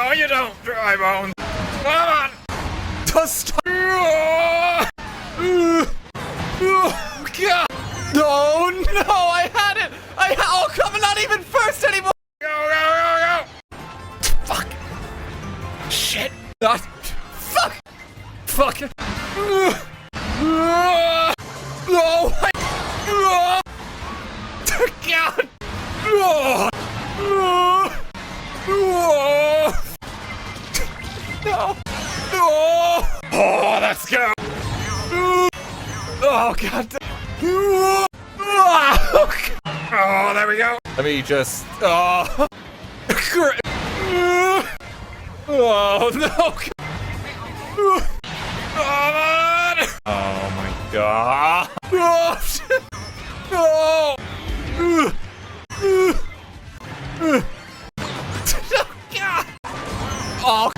No, you don't, dry bones. Come on. Just. Oh, God. No, no, I had it. Oh, come on, not even first anymore. Go, go, go, go. Fuck. Shit. Not. Fuck. Fuck. No. God. No. Oh, let's go. Oh, God. Oh, there we go. Let me just. Oh. Oh, no. Oh, my God. Oh, shit. No. Oh.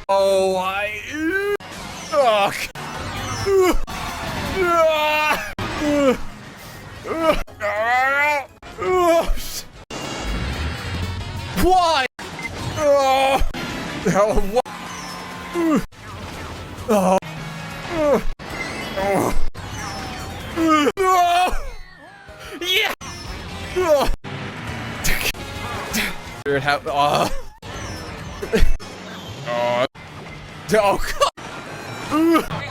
Oh, I. Oh. Why? Oh. Oh, what? Oh. Oh. Yeah. Oh. Weird how. Oh. Oh. Oh, God.